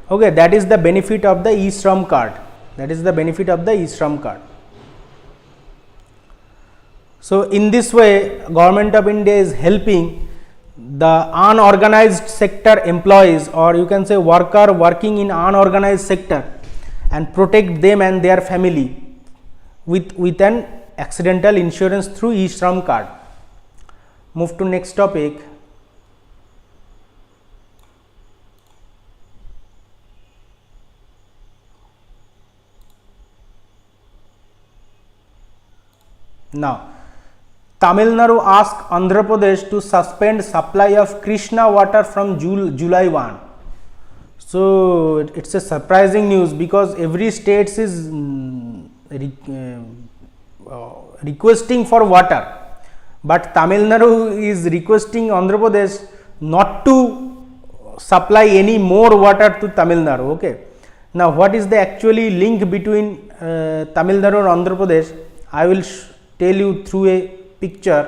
Okay, that is the benefit of the e-shramCard. That is the benefit of the e-shramCard. So in this way, government of India is helping the unorganized sector employees, or you can say worker working in unorganized sector, and protect them and their family with an accidental insurance through e-shramCard. Move to next topic. Now, Tamil Nadu asked Andhra Pradesh to suspend supply of Krishna water from July 1. So it's a surprising news, because every state is requesting for water, but Tamil Nadu is requesting Andhra Pradesh not to supply any more water to Tamil Nadu. Okay. Now what is the actually link between Tamil Nadu and Andhra Pradesh? I will tell you through a picture,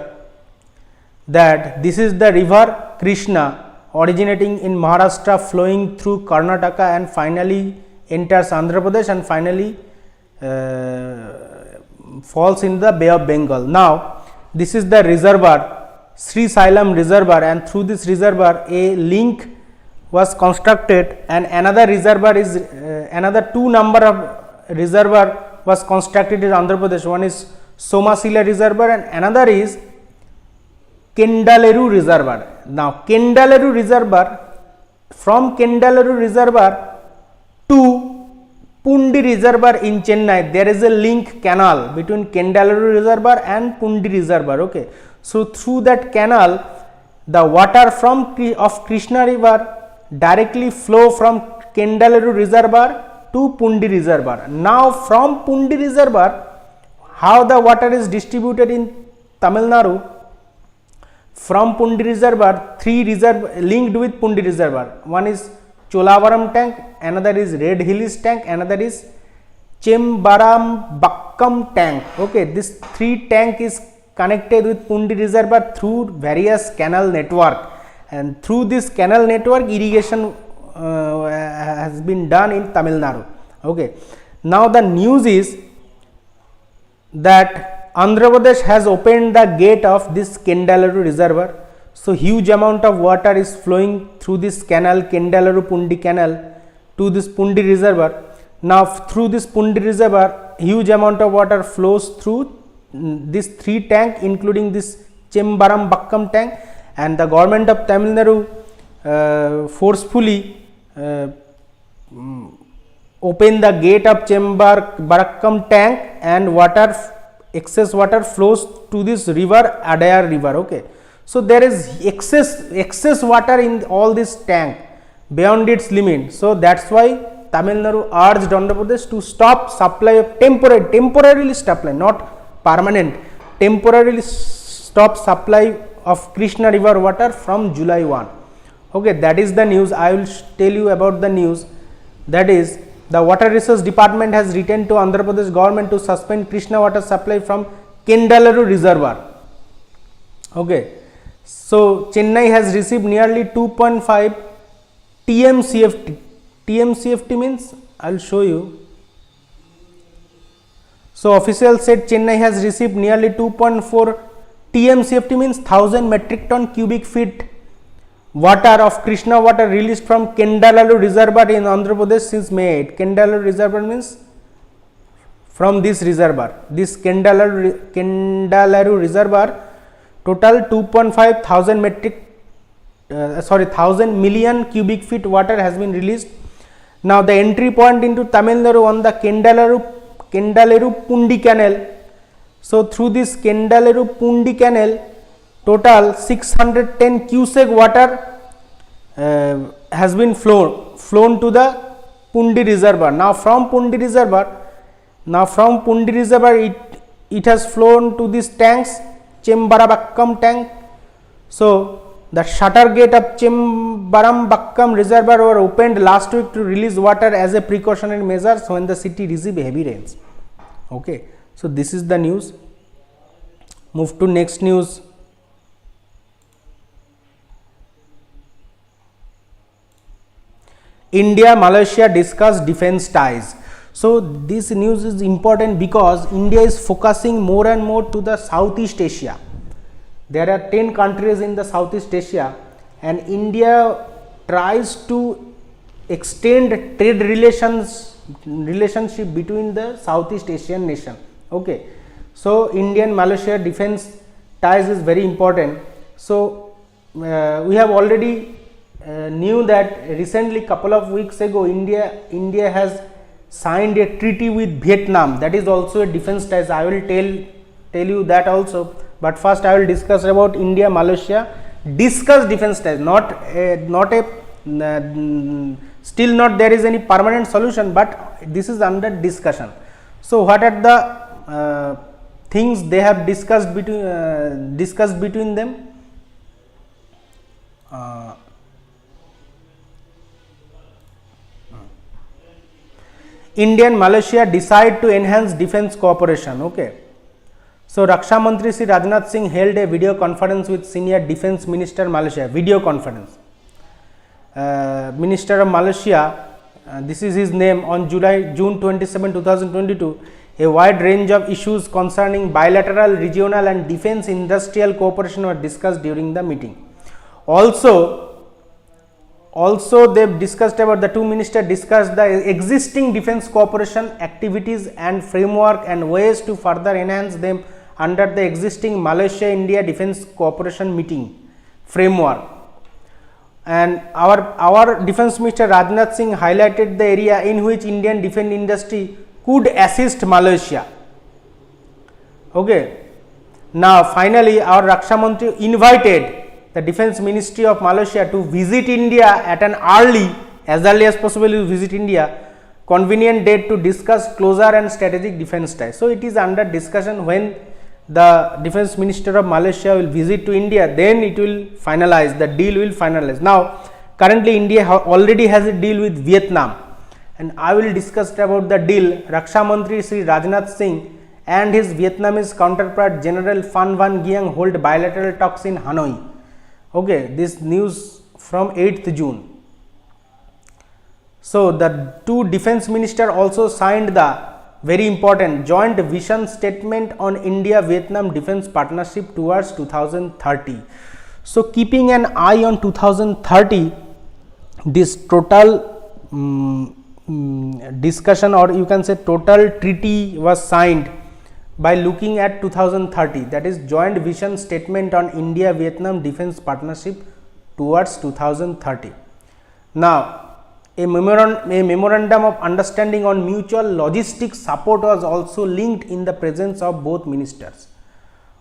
that this is the river Krishna originating in Maharashtra, flowing through Karnataka and finally enters Andhra Pradesh and finally falls in the Bay of Bengal. Now this is the reservoir, Sri Sailam reservoir, and through this reservoir a link was constructed, and another reservoir is another 2 number of reservoir was constructed in Andhra Pradesh. One is Somasila reservoir and another is Kendaleru reservoir. Now Kendaleru reservoir, from Kendaleru reservoir to Pundi reservoir in Chennai, there is a link canal between Kendaleru reservoir and Pundi reservoir. Okay. So through that canal, the water from of Krishna river directly flow from Kendaleru reservoir to Pundi reservoir. Now from Pundi reservoir, how the water is distributed in Tamil Nadu? From Pundi reservoir, 3 reservoir linked with Pundi reservoir. One is Cholavaram tank, another is Red Hills tank, another is Chembarambakkam tank. Okay, this 3 tank is connected with Pundi reservoir through various canal network, and through this canal network irrigation has been done in Tamil Nadu. Okay. Now the news is that Andhra Pradesh has opened the gate of this Kendaleru reservoir. So huge amount of water is flowing through this canal, Kendaleru Pundi canal, to this Pundi reservoir. Now through this Pundi reservoir, huge amount of water flows through this 3 tank, including this Chembarambakkam tank, and the government of Tamil Nadu forcefully open the gate of Chembarambakkam tank, and excess water flows to this river, Adayar river. Okay. So there is excess water in all this tank beyond its limit. So that's why Tamil Nadu urged Andhra Pradesh to stop supply of temporarily supply, not permanent, temporarily stop supply of Krishna river water from July 1. Okay, that is the news. I will tell you about the news. That is, the Water Resource Department has written to Andhra Pradesh government to suspend Krishna water supply from Kendaleru reservoir. Okay. So Chennai has received nearly 2.5 TMCFT. TMCFT means, I will show you. So officials said Chennai has received nearly 2.4 TMCFT means 1000 metric ton cubic feet water of Krishna water released from Kendaleru reservoir in Andhra Pradesh since May 8. Kendaleru reservoir means from this reservoir. This Kendaleru reservoir total 2.5 thousand million cubic feet water has been released. Now the entry point into Tamil Nadu on the Kendaleru Pundi canal. So through this Kendaleru Pundi canal, total 610 cubic water has been flown to the Pundi reservoir. Now from Pundi reservoir, it has flown to these tanks, Chembarabakkam tank. So the shutter gate of Chembarambakkam reservoir were opened last week to release water as a precautionary measure when the city received heavy rains. Okay, so this is the news. Move to next news. India-Malaysia discuss defense ties. So this news is important because India is focusing more and more to the Southeast Asia. There are 10 countries in the Southeast Asia, and India tries to extend trade relationship between the Southeast Asian nation. Okay, so Indian-Malaysia defense ties is very important. So we have already knew that recently, couple of weeks ago, India has signed a treaty with Vietnam. That is also a defense ties. I will tell you that also. But first I will discuss about India-Malaysia discuss defense ties. Still not there is any permanent solution, but this is under discussion. So what are the things they have discussed between them? India-Malaysia decide to enhance defense cooperation. Okay. So Raksha Mantri Sri Rajnath Singh held a video conference with senior defense minister Malaysia. Video conference. Minister of Malaysia, this is his name, on June 27, 2022. A wide range of issues concerning bilateral, regional and defense industrial cooperation were discussed during the meeting. Also they discussed about, the two ministers discussed the existing defense cooperation activities and framework and ways to further enhance them under the existing Malaysia-India defense cooperation meeting framework. And our defense minister Rajnath Singh highlighted the area in which Indian defense industry could assist Malaysia. Okay. Now finally our Raksha Mantri invited the Defense Ministry of Malaysia to visit India at an as early as possible to visit India, convenient date to discuss closer and strategic defense ties. So it is under discussion. When the Defense Minister of Malaysia will visit to India, then it will finalize, the deal will finalize. Now currently India already has a deal with Vietnam, and I will discuss about the deal. Raksha Mantri Sri Rajnath Singh and his Vietnamese counterpart General Phan Van Giang hold bilateral talks in Hanoi. Okay, this news from 8th June. So the two defense ministers also signed the very important joint vision statement on India-Vietnam defense partnership towards 2030. So keeping an eye on 2030, this total discussion, or you can say total treaty, was signed by looking at 2030, that is joint vision statement on India-Vietnam defense partnership towards 2030. Now a memorandum of understanding on mutual logistics support was also linked in the presence of both ministers.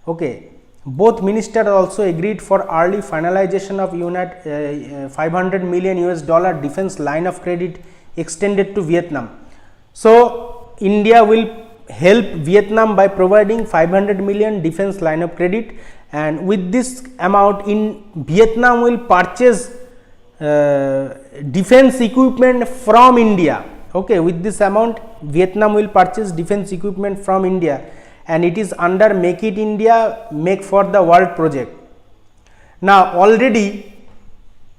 Okay, both ministers also agreed for early finalization of $500 million defense line of credit extended to Vietnam. So India will help Vietnam by providing 500 million defense line of credit, and with this amount Vietnam will purchase defense equipment from India. Okay, with this amount Vietnam will purchase defense equipment from India, and it is under Make It India, Make for the World project. Now already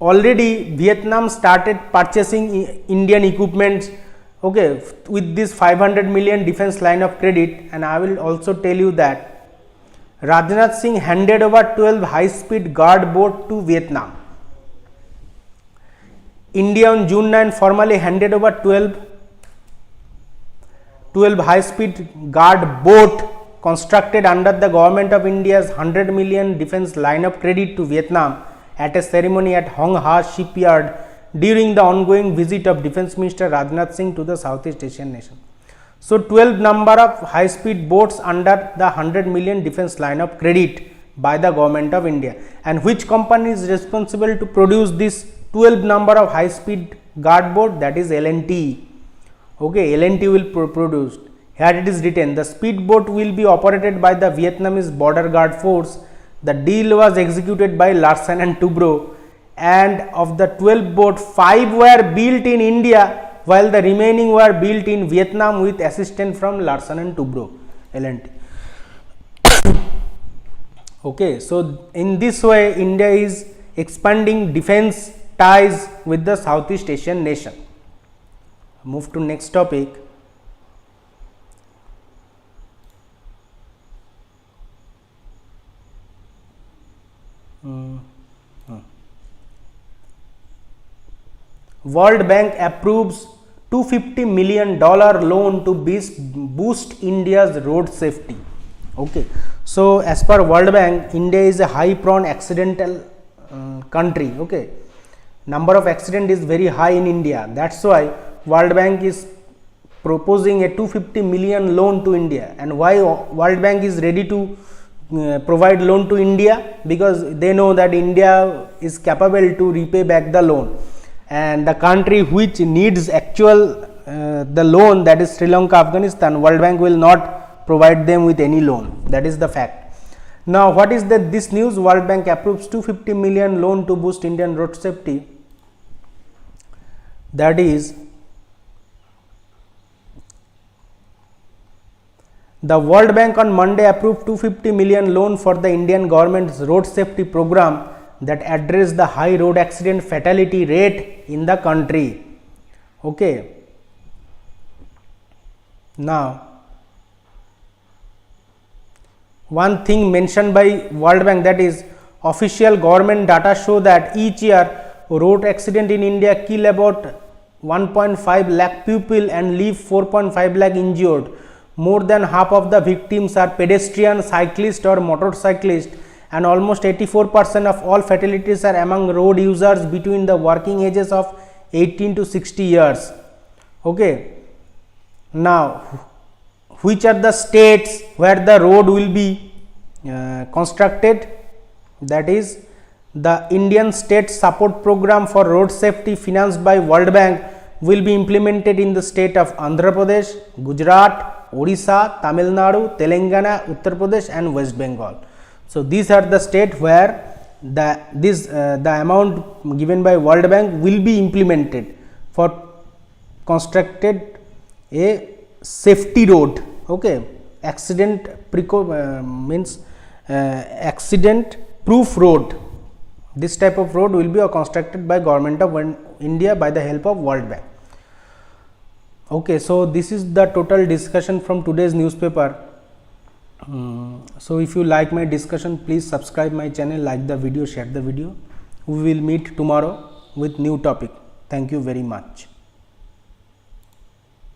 Vietnam started purchasing Indian equipments, okay, with this 500 million defense line of credit. And I will also tell you that Rajnath Singh handed over 12 high-speed guard boat to Vietnam. India on June 9 formally handed over 12 high-speed guard boat constructed under the government of India's 100 million defense line of credit to Vietnam at a ceremony at Hong Ha shipyard during the ongoing visit of Defence Minister Rajnath Singh to the Southeast Asian nation. So, 12 number of high speed boats under the 100 million defense line of credit by the government of India, and which company is responsible to produce this 12 number of high speed guard boat? That is L&T. Okay, L&T will produce. Here it is written, the speedboat will be operated by the Vietnamese border guard force. The deal was executed by Larsen and Toubro, and of the 12 boats, 5 were built in India while the remaining were built in Vietnam with assistance from Larsen and Toubro, L&T. Okay, so in this way India is expanding defense ties with the Southeast Asian nation. Move to next topic. World Bank approves $250 million loan to boost India's road safety. Okay, so as per World Bank, India is a high prone accidental country. Okay, number of accident is very high in India. That's why World Bank is proposing a $250 million loan to India. And why World Bank is ready to provide loan to India? Because they know that India is capable to repay back the loan, and the country which needs actual the loan, that is Sri Lanka, Afghanistan, World Bank will not provide them with any loan. That is the fact. Now, what is this news? World Bank approves $250 million loan to boost Indian road safety. That is, the World Bank on Monday approved $250 million loan for the Indian government's road safety program that address the high road accident fatality rate in the country. Okay. Now, one thing mentioned by World Bank, that is official government data show that each year road accident in India kill about 1.5 lakh people and leave 4.5 lakh injured. More than half of the victims are pedestrian, cyclist or motorcyclist, and almost 84% of all fatalities are among road users between the working ages of 18 to 60 years. Okay. Now, which are the states where the road will be constructed? That is, the Indian State Support Program for Road Safety financed by World Bank will be implemented in the state of Andhra Pradesh, Gujarat, Odisha, Tamil Nadu, Telangana, Uttar Pradesh and West Bengal. So, these are the states where the amount given by World Bank will be implemented for constructed a safety road. Okay, accident proof road. This type of road will be constructed by government of India by the help of World Bank. Okay, so this is the total discussion from today's newspaper. So if you like my discussion, please subscribe my channel, like the video, share the video. We will meet tomorrow with new topic. Thank you very much.